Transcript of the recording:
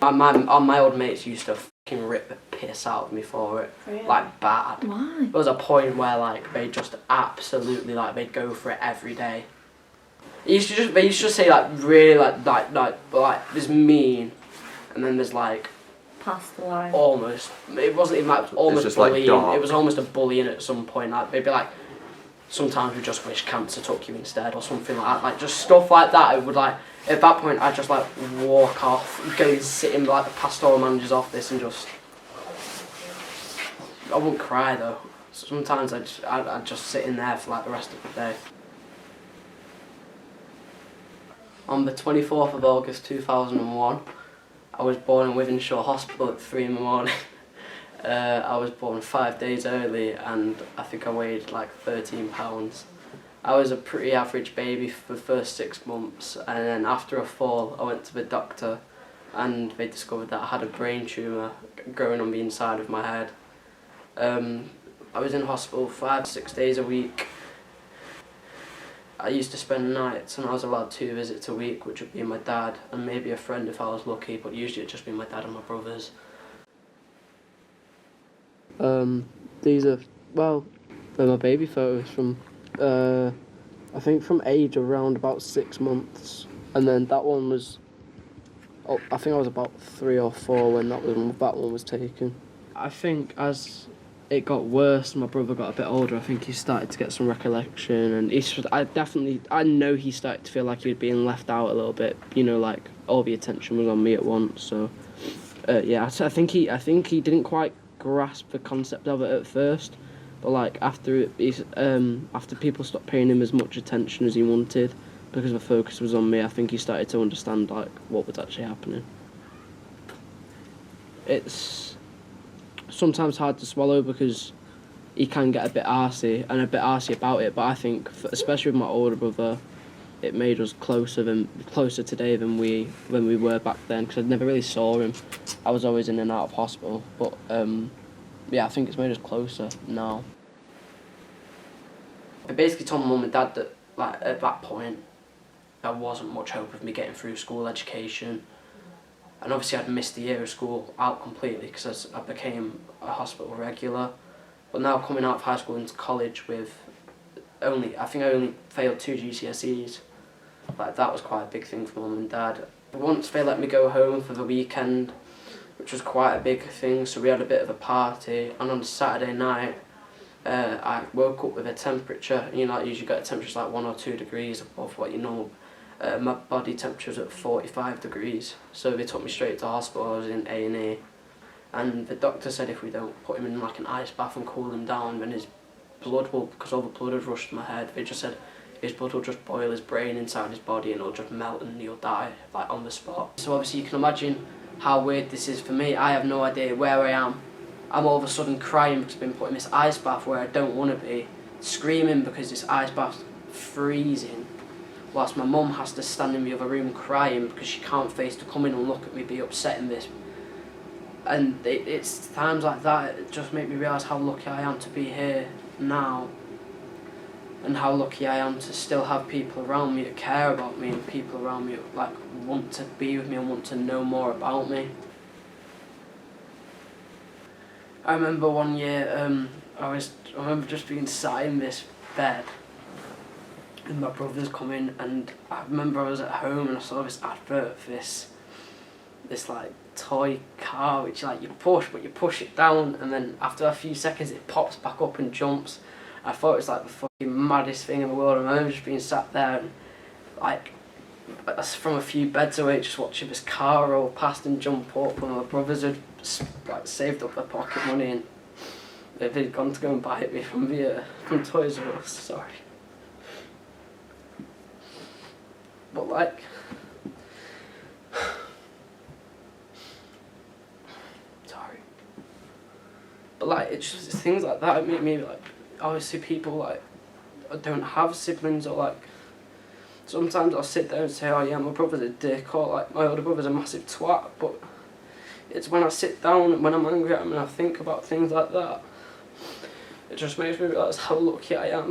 My old mates used to fucking rip the piss out of me for it. Really? Like, bad. Why? There was a point where, like, they just absolutely, like, they'd go for it every day. They used to just say, like, really, like, there's mean, and then there's, like... Past the line. Almost. It wasn't even, like, almost just bullying. like It was almost a bullying at some point. Like, they'd be like, sometimes we just wish cancer took you instead, or something like that. Like, just stuff like that. It would, like... At that point, I'd just, like, walk off, go and sit in, like, the pastoral manager's office and just... I wouldn't cry, though. Sometimes I'd just sit in there for, like, the rest of the day. On the 24th of August 2001, I was born in Wythenshawe Hospital at 3 in the morning. I was born 5 days early, and I think I weighed, like, 13 pounds. I was a pretty average baby for the first 6 months, and then after a fall I went to the doctor and they discovered that I had a brain tumour growing on the inside of my head. I was in hospital 5-6 days a week. I used to spend nights, and I was allowed 2 visits a week, which would be my dad and maybe a friend if I was lucky, but usually it'd just be my dad and my brothers. These are, well, they're my baby photos from I think from age around about 6 months, and then that one was, I think I was about 3 or 4 when that one was taken. I think as it got worse, my brother got a bit older, I think he started to get some recollection, and I know he started to feel like he was being left out a little bit, you know, like all the attention was on me at once, so yeah, I think he didn't quite grasp the concept of it at first. But like after people stopped paying him as much attention as he wanted, because the focus was on me, I think he started to understand like what was actually happening. It's sometimes hard to swallow because he can get a bit arsey about it. But I think, especially with my older brother, it made us closer today than we were back then. Because I never really saw him. I was always in and out of hospital, but. Yeah, I think it's made us closer now. I basically told my mum and dad that, like, at that point, there wasn't much hope of me getting through school education. And obviously I'd missed the year of school out completely because I became a hospital regular. But now coming out of high school into college with I think I only failed 2 GCSEs. Like, that was quite a big thing for mum and dad. Once they let me go home for the weekend, which was quite a big thing, so we had a bit of a party, and on Saturday night I woke up with a temperature, you know, like usually get a temperature like 1 or 2 degrees above what you know. My body temperature was at 45 degrees, so they took me straight to hospital. I was in A&E, and the doctor said if we don't put him in like an ice bath and cool him down, then his blood will, because all the blood had rushed to my head, they just said his blood will just boil his brain inside his body and it'll just melt and he'll die, like, on the spot. So obviously you can imagine how weird this is for me. I have no idea where I am. I'm all of a sudden crying because I've been put in this ice bath where I don't want to be, screaming because this ice bath's freezing, whilst my mum has to stand in the other room crying because she can't face to come in and look at me, be upset in this. And it's times like that that just make me realise how lucky I am to be here now, and how lucky I am to still have people around me that care about me, and people around me that, like, want to be with me and want to know more about me. I remember one year, I remember just being sat in this bed and my brother's coming, and I remember I was at home and I saw this advert for this like toy car which, like, you push it down and then after a few seconds it pops back up and jumps. I thought it was like the fucking maddest thing in the world. I remember just being sat there and, like, from a few beds away, just watching this car roll past and jump up, and my brothers had, like, saved up their pocket money and they'd gone to go and buy it me from Toys R Us. Sorry, but like, but like, it's just things like that make me, like, obviously people, like, don't have siblings, or like, sometimes I'll sit there and say, oh yeah, my brother's a dick, or like, my older brother's a massive twat, but it's when I sit down and when I'm angry at him and I think about things like that, it just makes me realise how lucky I am